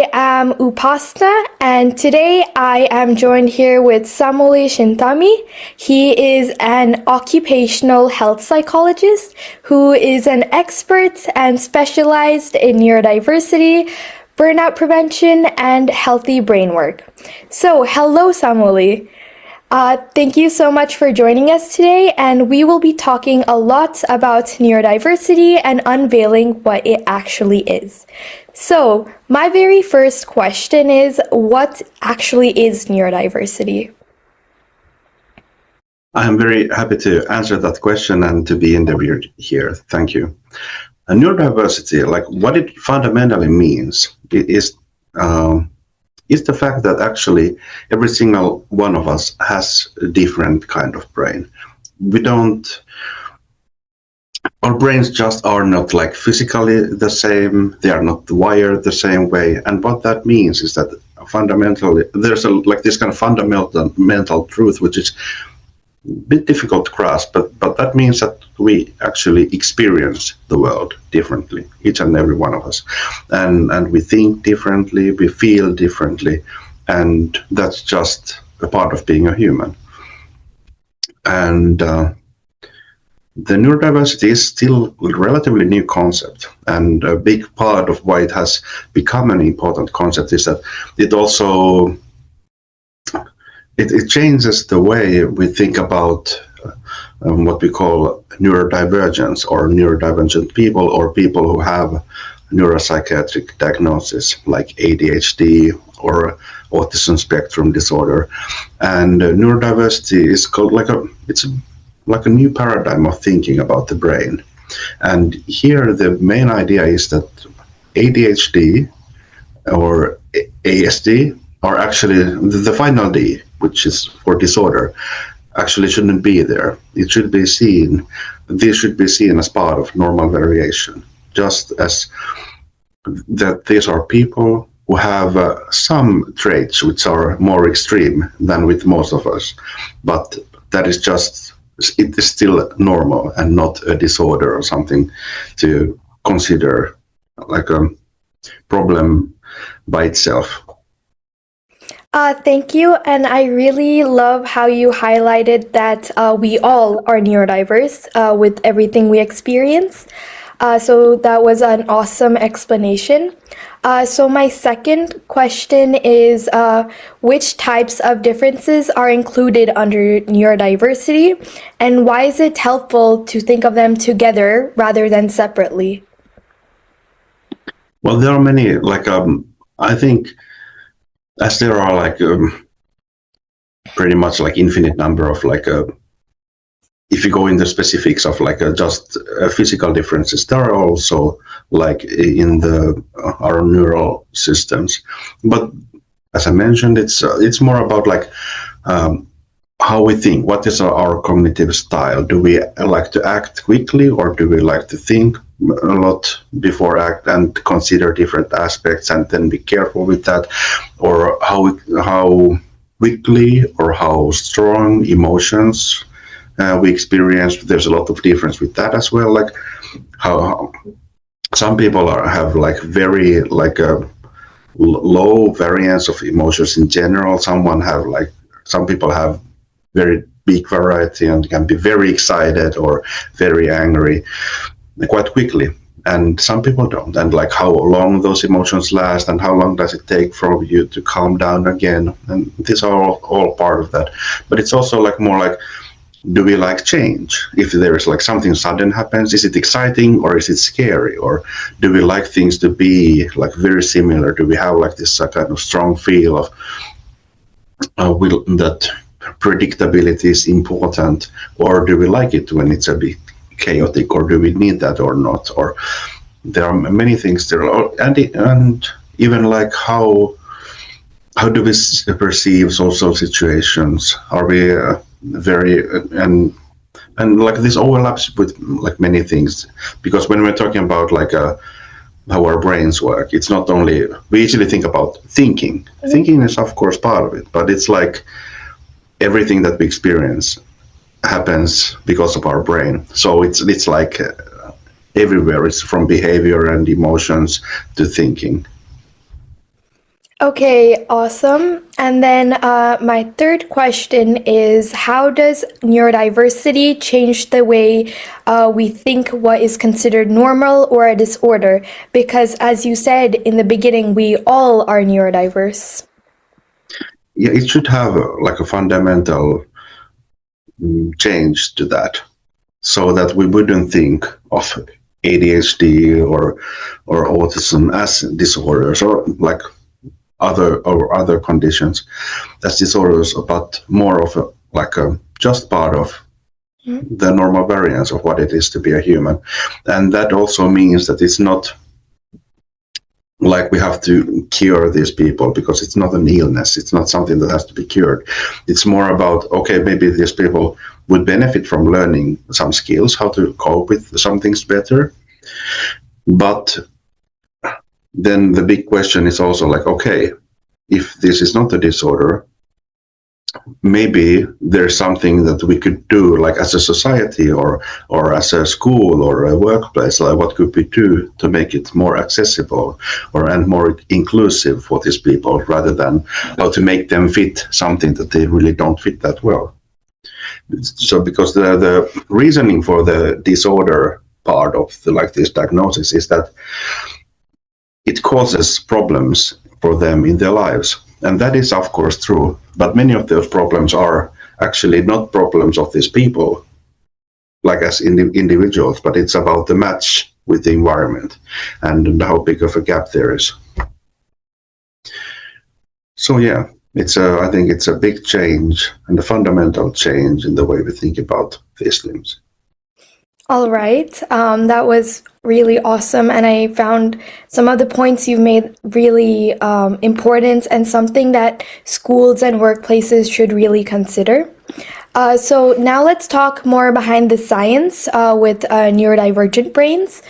I am Upasana, and today I am joined here with Samuli Shintami. He is an occupational health psychologist who is an expert and specialized in neurodiversity, burnout prevention, and healthy brain work. So, hello, Samuli. Thank you so much for joining us today, and we will be talking a lot about neurodiversity and unveiling what it actually is. So, my very first question is, what actually is neurodiversity? I'm very happy to answer that question and to be interviewed here. Thank you. Neurodiversity, like what it fundamentally means, is the fact that actually every single one of us has a different kind of brain. Our brains just are not like physically the same, they are not wired the same way. And what that means is that fundamentally, there's this kind of fundamental truth, which is a bit difficult to grasp, but that means that we actually experience the world differently, each and every one of us. And we think differently, we feel differently, and that's just a part of being a human. And the neurodiversity is still a relatively new concept, and a big part of why it has become an important concept is that it also it changes the way we think about what we call neurodivergence or neurodivergent people, or people who have neuropsychiatric diagnosis like ADHD or autism spectrum disorder. And neurodiversity is called like a new paradigm of thinking about the brain. And here the main idea is that ADHD or ASD, or actually the final D, which is for disorder, actually shouldn't be there. This should be seen as part of normal variation, just as that these are people who have some traits which are more extreme than with most of us, but that is just, it is still normal and not a disorder or something to consider like a problem by itself. Thank you, and I really love how you highlighted that we all are neurodiverse with everything we experience. So that was an awesome explanation. So my second question is, which types of differences are included under neurodiversity, and why is it helpful to think of them together rather than separately? Well, there are many, I think, as there are pretty much infinite number of if you go into specifics of just physical differences, there are also in our neural systems. But as I mentioned, it's more about how we think. What is our cognitive style? Do we like to act quickly, or do we like to think a lot before act and consider different aspects and then be careful with that? Or how quickly or how strong emotions we experience? There's a lot of difference with that as well. Like how some people have very low variance of emotions in general. Some people have very big variety and can be very excited or very angry quite quickly, and some people don't. And how long those emotions last, and how long does it take for you to calm down again, and these are all part of that. But it's also more do we like change? If there is something sudden happens, is it exciting or is it scary? Or do we like things to be very similar? Do we have this kind of strong feel of that predictability is important? Or do we like it when it's a bit chaotic? Or do we need that or not? Or there are many things there. And even how do we perceive social situations? Are we very and this overlaps with many things, because when we're talking about how our brains work, it's not only, we usually think about thinking. Thinking is of course part of it, but it's everything that we experience happens because of our brain. So it's everywhere. It's from behavior and emotions to thinking. Okay, awesome. And then my third question is, how does neurodiversity change the way we think what is considered normal or a disorder? Because as you said in the beginning, we all are neurodiverse. Yeah, it should have like a fundamental change to that, so that we wouldn't think of ADHD or autism as disorders, or like other conditions as disorders, but more of a just part of the normal variance of what it is to be a human. And that also means that it's not like we have to cure these people, because it's not an illness. It's not something that has to be cured. It's more about, okay, maybe these people would benefit from learning some skills, how to cope with some things better. But then the big question is also like, okay, if this is not a disorder, maybe there's something that we could do, like as a society or as a school or a workplace, like what could we do to make it more accessible and more inclusive for these people, rather than how to make them fit something that they really don't fit that well. So because the reasoning for the disorder part of this diagnosis is that it causes problems for them in their lives. And that is, of course, true. But many of those problems are actually not problems of these people, like as individuals, but it's about the match with the environment and how big of a gap there is. So yeah, I think it's a big change and a fundamental change in the way we think about these things. All right. That was really awesome. And I found some of the points you've made really important and something that schools and workplaces should really consider. So now let's talk more behind the science with neurodivergent brains.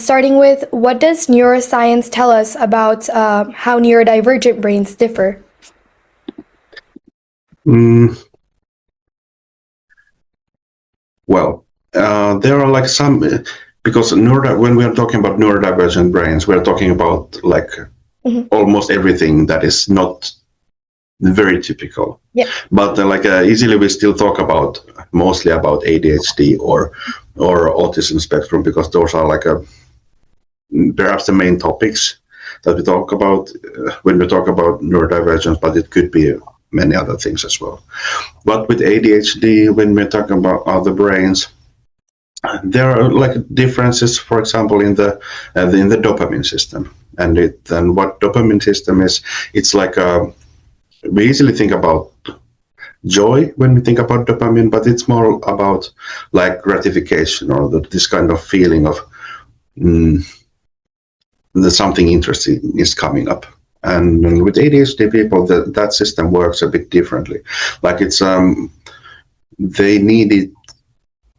Starting with, what does neuroscience tell us about how neurodivergent brains differ? Well, there are like some, because when we are talking about neurodivergent brains, we're talking about like almost everything that is not very typical. Yeah. But easily we still talk about mostly about ADHD or autism spectrum, because those are like perhaps the main topics that we talk about when we talk about neurodivergence, but it could be many other things as well. But with ADHD, when we're talking about other brains, there are like differences, for example, in the dopamine system. And what dopamine system is, it's like we easily think about joy when we think about dopamine, but it's more about like gratification, or this kind of feeling of that something interesting is coming up. And with ADHD people, that system works a bit differently. Like it's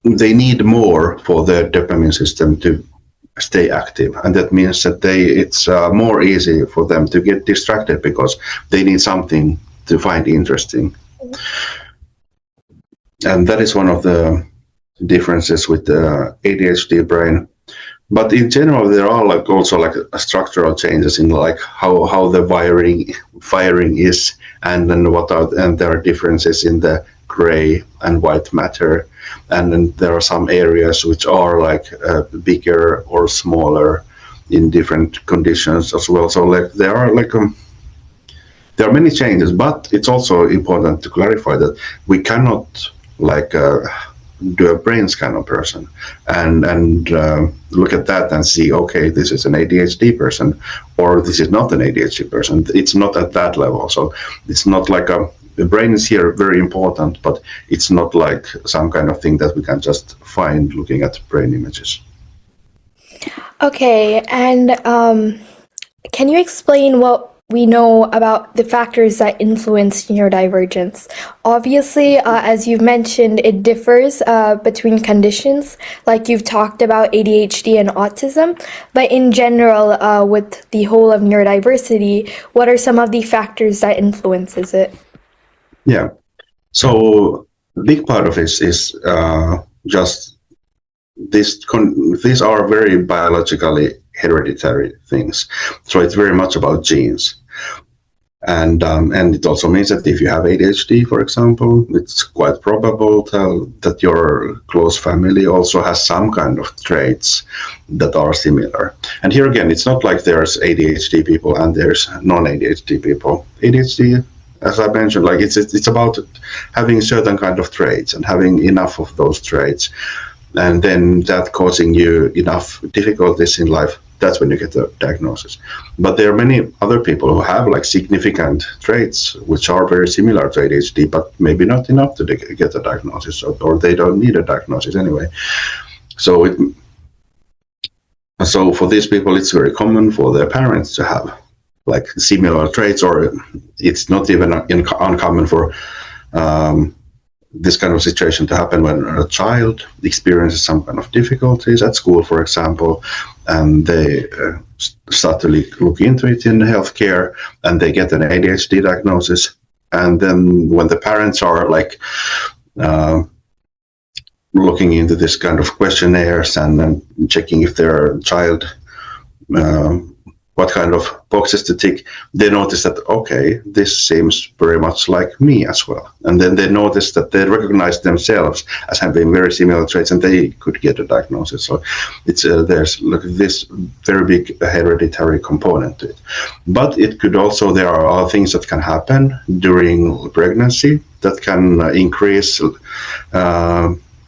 they need more for the dopamine system to stay active, and that means that it's more easy for them to get distracted, because they need something to find interesting. And that is one of the differences with the ADHD brain. But in general, there are also structural changes in like how the firing is, and then there are differences in the gray and white matter, and then there are some areas which are like bigger or smaller in different conditions as well. So there are many changes, but it's also important to clarify that we cannot do a brain scan of person and look at that and see, okay, this is an ADHD person or this is not an ADHD person. It's not at that level. So it's not like the brain is here very important, but it's not like some kind of thing that we can just find looking at brain images. Okay, and can you explain what we know about the factors that influence neurodivergence? Obviously, as you've mentioned, it differs between conditions, like you've talked about ADHD and autism, but in general, with the whole of neurodiversity, what are some of the factors that influences it? Yeah, so a big part of it is just these are very biologically hereditary things. So it's very much about genes. And it also means that if you have ADHD, for example, it's quite probable that your close family also has some kind of traits that are similar. And here again, it's not like there's ADHD people and there's non-ADHD people. ADHD, as I mentioned, like it's about having certain kind of traits and having enough of those traits, and then that causing you enough difficulties in life. That's when you get the diagnosis. But there are many other people who have like significant traits which are very similar to ADHD, but maybe not enough to get a diagnosis, or they don't need a diagnosis anyway. So for these people, it's very common for their parents to have like similar traits, or it's not even uncommon for this kind of situation to happen when a child experiences some kind of difficulties at school, for example, and they start to look into it in healthcare, and they get an ADHD diagnosis. And then when the parents are like looking into this kind of questionnaires and checking if their child what kind of boxes to tick, they notice that, okay, this seems very much like me as well. And then they notice that they recognize themselves as having very similar traits, and they could get a diagnosis. So it's there's like this very big hereditary component to it. But it could also, there are other things that can happen during pregnancy that can increase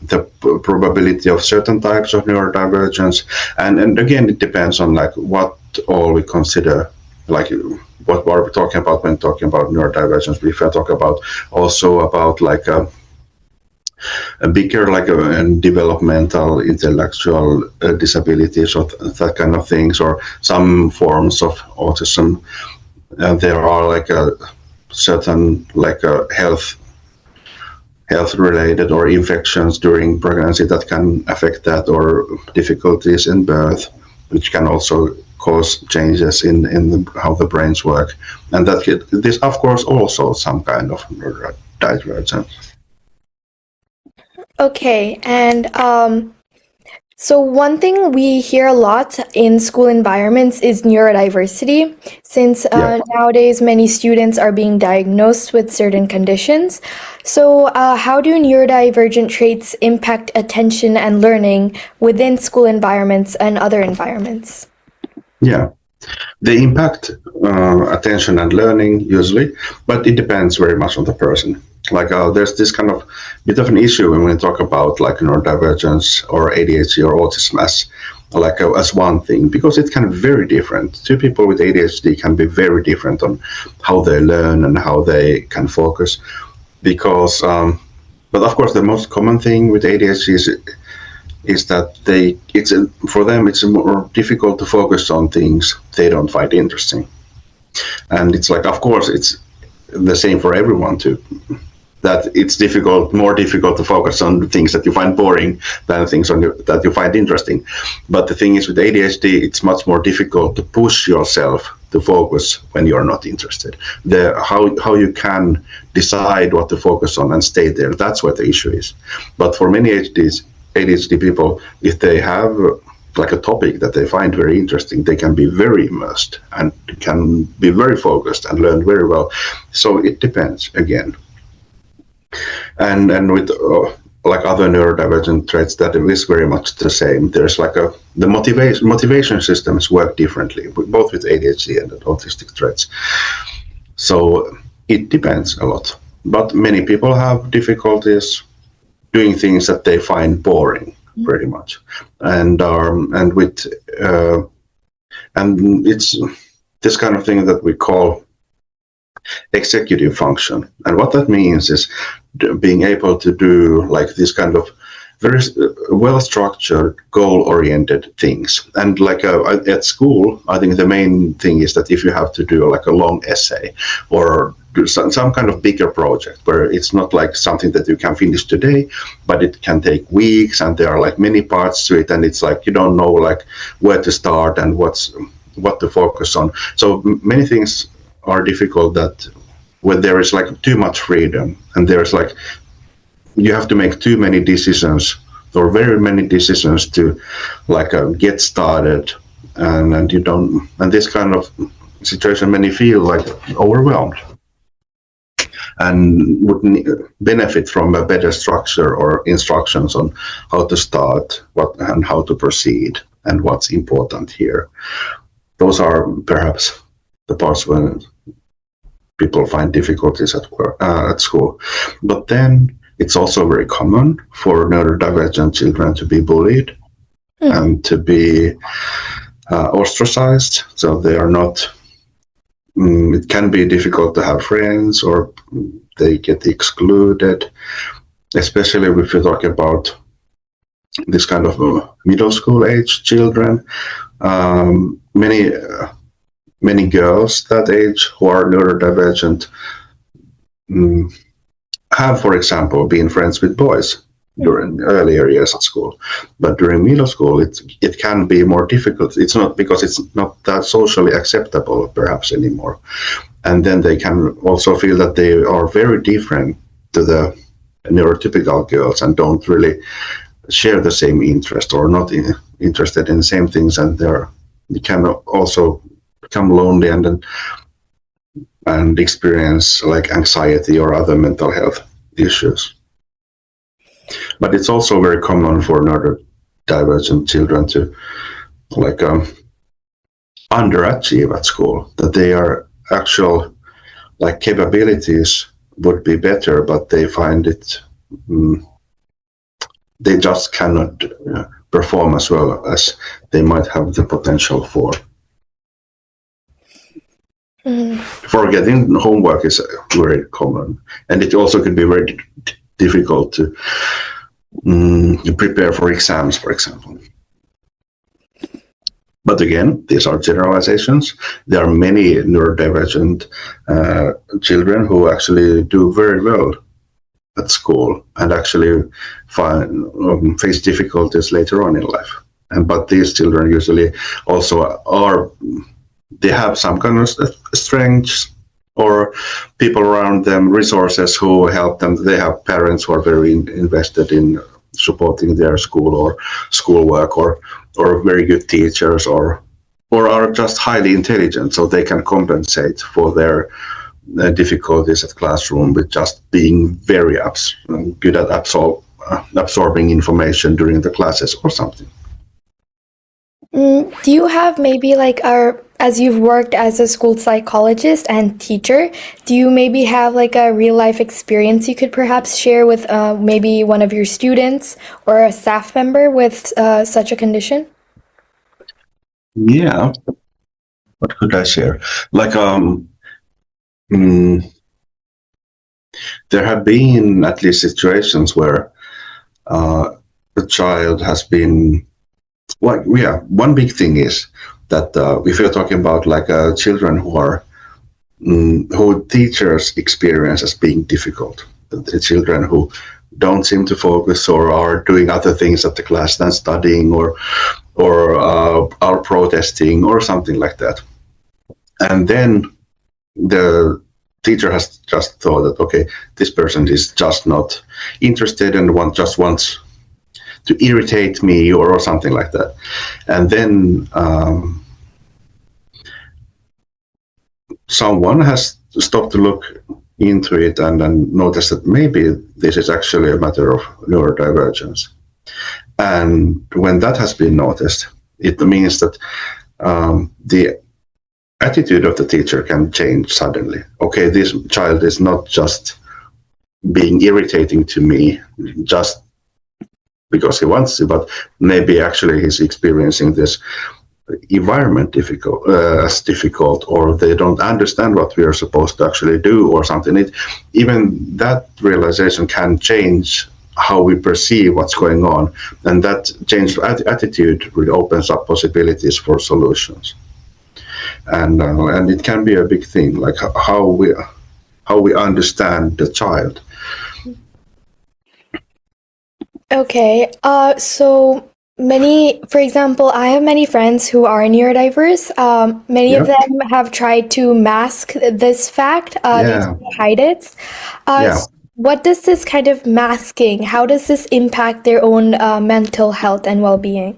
the probability of certain types of neurodivergence. And again, it depends on like what all we consider, like what are we talking about when talking about neurodivergence. If I talk about also about like a bigger, like a developmental intellectual disabilities or that kind of things, or some forms of autism, there are like a certain like a health related or infections during pregnancy that can affect that, or difficulties in birth, which can also cause changes in how the brains work. And that this, of course, also some kind of neurodivergence. Okay, and so one thing we hear a lot in school environments is neurodiversity, since nowadays many students are being diagnosed with certain conditions. So how do neurodivergent traits impact attention and learning within school environments and other environments? Yeah, they impact attention and learning usually, but it depends very much on the person. Like there's this kind of bit of an issue when we talk about like neurodivergence or ADHD or autism as one thing, because it can be very different. Two people with ADHD can be very different on how they learn and how they can focus. Because, but of course, the most common thing with ADHD is that for them it's more difficult to focus on things they don't find interesting. And it's like, of course, it's the same for everyone too. That it's more difficult to focus on things that you find boring than things that you find interesting. But the thing is, with ADHD, it's much more difficult to push yourself to focus when you're not interested. How you can decide what to focus on and stay there, that's where the issue is. But for many ADHD people, if they have like a topic that they find very interesting, they can be very immersed and can be very focused and learn very well. So it depends again. And with like other neurodivergent traits, that it is very much the same. There's like the motivation systems work differently, both with ADHD and autistic traits. So it depends a lot. But many people have difficulties doing things that they find boring, pretty much. And it's this kind of thing that we call executive function. And what that means is being able to do like this kind of very well-structured, goal-oriented things. And like at school, I think the main thing is that if you have to do like a long essay or do some kind of bigger project where it's not like something that you can finish today, but it can take weeks and there are like many parts to it, and it's like you don't know like where to start and what to focus on. So many things are difficult that when there is like too much freedom and there's like you have to make too many decisions or very many decisions to like get started, and you don't, and this kind of situation, many feel like overwhelmed and would benefit from a better structure or instructions on how to start, what and how to proceed, and what's important here. Those are perhaps the parts when people find difficulties at school. But then it's also very common for neurodivergent children to be bullied and to be ostracized. So they are not. It can be difficult to have friends, or they get excluded, especially if you talk about this kind of middle school age children. Many girls that age who are neurodivergent have, for example, been friends with boys during earlier years at school, but during middle school it can be more difficult. It's not because it's not that socially acceptable perhaps anymore, and then they can also feel that they are very different to the neurotypical girls and don't really share the same interest or not interested in the same things, and they can also become lonely and experience like anxiety or other mental health issues. But it's also very common for neurodivergent children to underachieve at school, that their actual capabilities would be better, but they find it they just cannot perform as well as they might have the potential for. Forgetting homework is very common, and it also could be very difficult to prepare for exams, for example. But again, these are generalizations. There are many neurodivergent children who actually do very well at school and actually face difficulties later on in life. But these children usually also they have some kind of strengths, or people around them, resources who help them. They have parents who are very invested in supporting their school or schoolwork, or very good teachers, or are just highly intelligent, so they can compensate for their difficulties at classroom with just being very good at absorbing information during the classes or something. Do you have maybe as you've worked as a school psychologist and teacher, do you maybe have a real life experience you could perhaps share with maybe one of your students or a staff member with such a condition? Yeah. What could I share? There have been at least situations where the child has been one big thing is that if you're talking about children who teachers experience as being difficult, the children who don't seem to focus or are doing other things at the class than studying or are protesting or something like that. And then the teacher has just thought that, okay, this person is just not interested and just wants to irritate me or something like that. And then someone has stopped to look into it and noticed that maybe this is actually a matter of neurodivergence. And when that has been noticed, it means that the attitude of the teacher can change suddenly. Okay, this child is not just being irritating to me just because he wants to, but maybe actually he's experiencing this environment as difficult, or they don't understand what we are supposed to actually do or something. Even that realization can change how we perceive what's going on, and that changed attitude really opens up possibilities for solutions. And it can be a big thing, like how we understand the child. Okay, so for example, I have many friends who are neurodiverse. Many of them have tried to mask this fact, to hide it. What does this kind of masking, how does this impact their own mental health and well-being?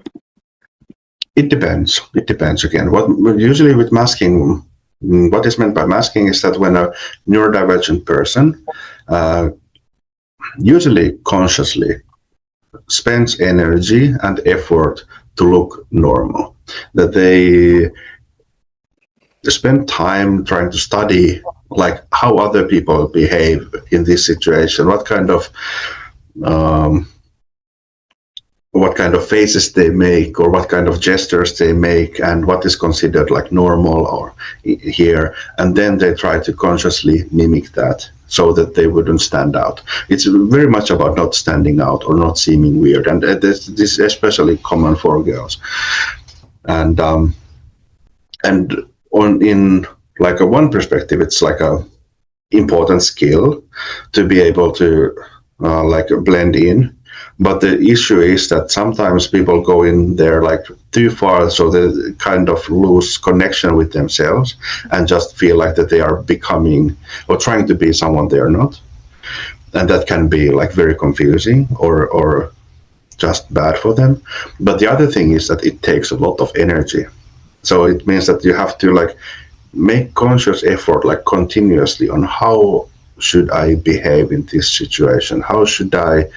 It depends. It depends again. Usually with masking, what is meant by masking is that when a neurodivergent person, usually consciously, spends energy and effort to look normal, that they spend time trying to study like how other people behave in this situation, what kind of faces they make or what kind of gestures they make and what is considered like normal or here, and then they try to consciously mimic that so that they wouldn't stand out. It's very much about not standing out or not seeming weird, and this is especially common for girls. And in like a one perspective, it's like a important skill to be able to like blend in. But the issue is that sometimes people go in there like too far, so they kind of lose connection with themselves and just feel like that they are becoming or trying to be someone they are not. And that can be like very confusing or just bad for them. But the other thing is that it takes a lot of energy. So it means that you have to like make conscious effort like continuously on how should I behave in this situation? How should I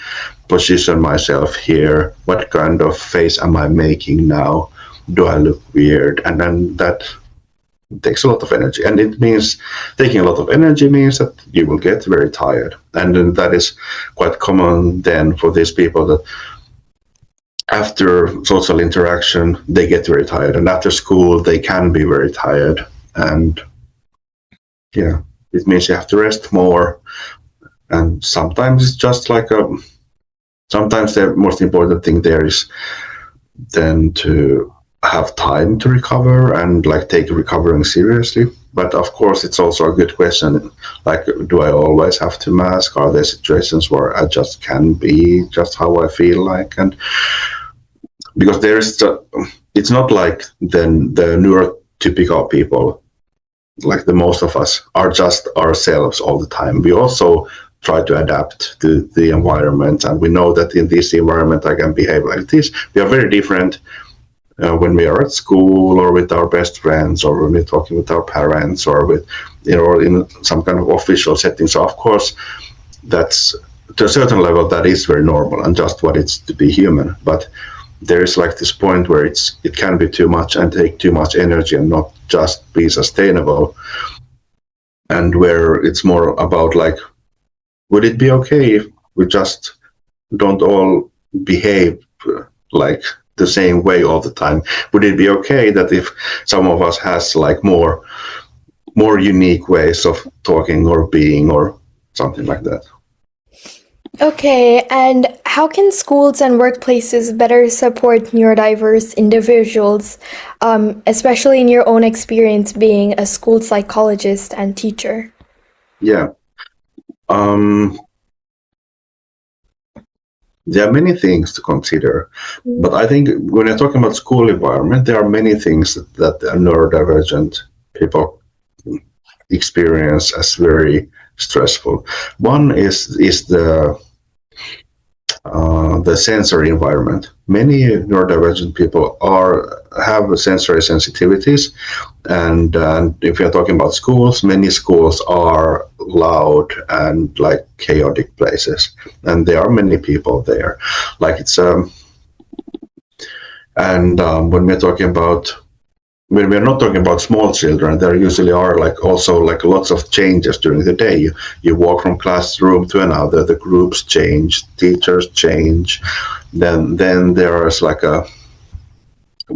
position myself here? What kind of face am I making now? Do I look weird? And then that takes a lot of energy. And it means taking a lot of energy means that you will get very tired. And then that is quite common then for these people that after social interaction, they get very tired. And after school, they can be very tired. And yeah, it means you have to rest more. And sometimes it's just like sometimes the most important thing there is then to have time to recover and like take recovering seriously. But of course, it's also a good question. Like, do I always have to mask? Are there situations where I just can be just how I feel like? And because it's not like then the neurotypical people, like the most of us, are just ourselves all the time. We also try to adapt to the environment, and we know that in this environment I can behave like this. We are very different when we are at school or with our best friends or when we're talking with our parents or with in some kind of official setting. So of course that's to a certain level that is very normal and just what it's to be human. But there is like this point where it can be too much and take too much energy and not just be sustainable, and where it's more about like, would it be okay if we just don't all behave like the same way all the time? Would it be okay that if some of us has like more unique ways of talking or being or something like that? Okay, and how can schools and workplaces better support neurodiverse individuals, especially in your own experience being a school psychologist and teacher? Yeah. There are many things to consider, but I think when you're talking about school environment, there are many things that neurodivergent people experience as very stressful. One is the sensory environment. Many neurodivergent people have sensory sensitivities, and if you're talking about schools, many schools are loud and like chaotic places, and there are many people there. Like it's when we're not talking about small children, there usually are like also like lots of changes during the day. You walk from classroom to another, the groups change, teachers change. Then there is like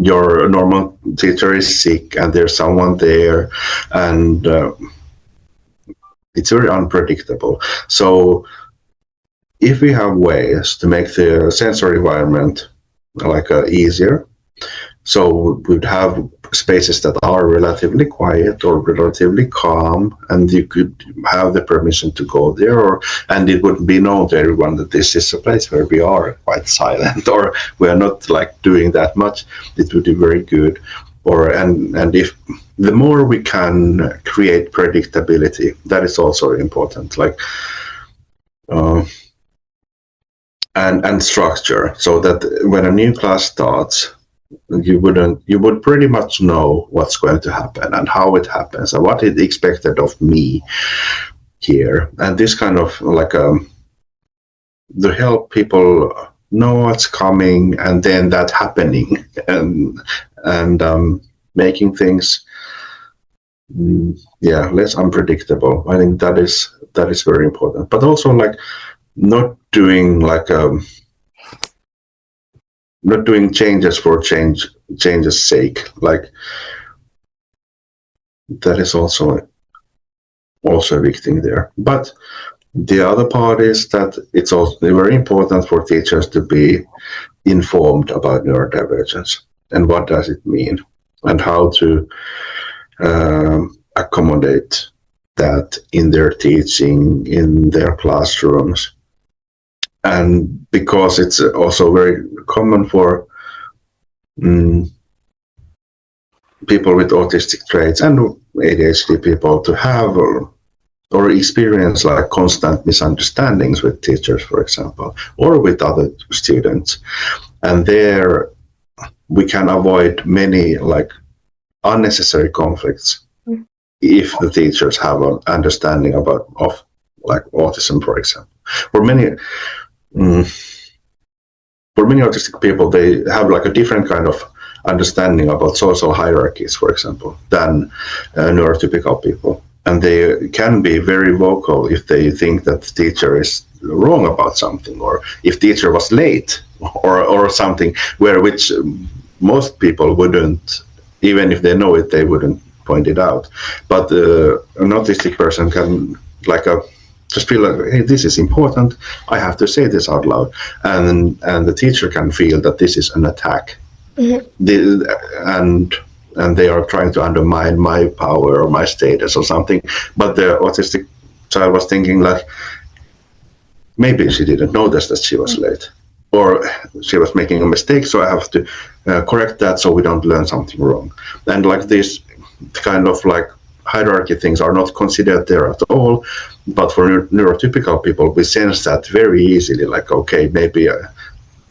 your normal teacher is sick and there's someone there, and it's very unpredictable. So if we have ways to make the sensory environment like easier, so we'd have spaces that are relatively quiet or relatively calm, and you could have the permission to go there, and it would be known to everyone that this is a place where we are quite silent or we are not like doing that much. It would be very good. And if the more we can create predictability, that is also important. Like and structure, so that when a new class starts, you would pretty much know what's going to happen and how it happens and what is expected of me here. And this kind of like to help people know what's coming and then that happening and making things less unpredictable. I think that is very important. But also like not doing not doing changes for change's sake. Like that is also a big thing there. But the other part is that it's also very important for teachers to be informed about neurodivergence and what does it mean and how to accommodate that in their teaching, in their classrooms. And because it's also very common for people with autistic traits and ADHD people to have or experience like constant misunderstandings with teachers, for example, or with other students. And there we can avoid many like unnecessary conflicts if the teachers have an understanding of like autism, for example. For many autistic people, they have like a different kind of understanding about social hierarchies, for example, than neurotypical people. And they can be very vocal if they think that the teacher is wrong about something, or if teacher was late, or something which most people wouldn't, even if they know it, they wouldn't point it out. But an autistic person can just feel like, hey, this is important. I have to say this out loud, and the teacher can feel that this is an attack, and they are trying to undermine my power or my status or something. But the autistic child was thinking like, maybe she didn't notice that she was late, or she was making a mistake, so I have to correct that so we don't learn something wrong. And like this kind of like hierarchy things are not considered there at all. But for neurotypical people, we sense that very easily, like, okay, maybe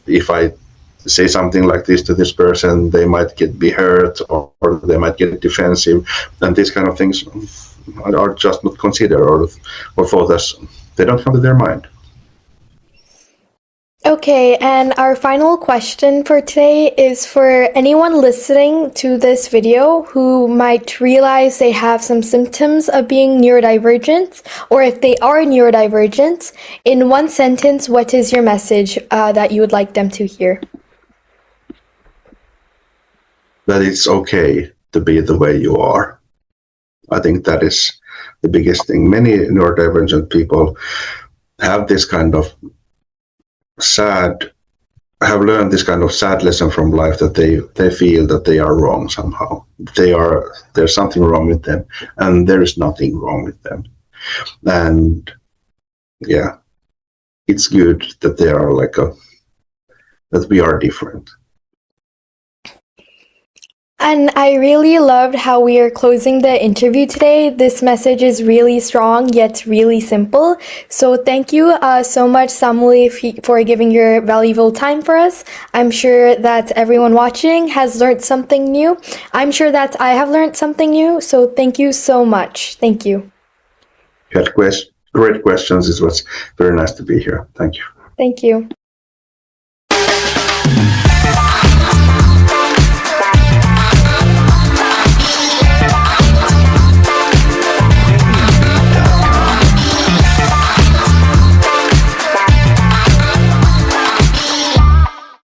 if I say something like this to this person, they might be hurt, or they might get defensive, and these kind of things are just not considered or thought as, they don't come to their mind. Okay, and our final question for today is for anyone listening to this video who might realize they have some symptoms of being neurodivergent, or if they are neurodivergent. In one sentence, what is your message that you would like them to hear? That it's okay to be the way you are. I think that is the biggest thing. Many neurodivergent people have this kind of have learned this kind of sad lesson from life, that they feel that they are wrong somehow. There's something wrong with them, and there is nothing wrong with them. And yeah, it's good that they are that we are different. And I really loved how we are closing the interview today. This message is really strong, yet really simple. So thank you so much, Samuli, for giving your valuable time for us. I'm sure that everyone watching has learned something new. I'm sure that I have learned something new. So thank you so much. Thank you. You had great questions. It was very nice to be here. Thank you. Thank you.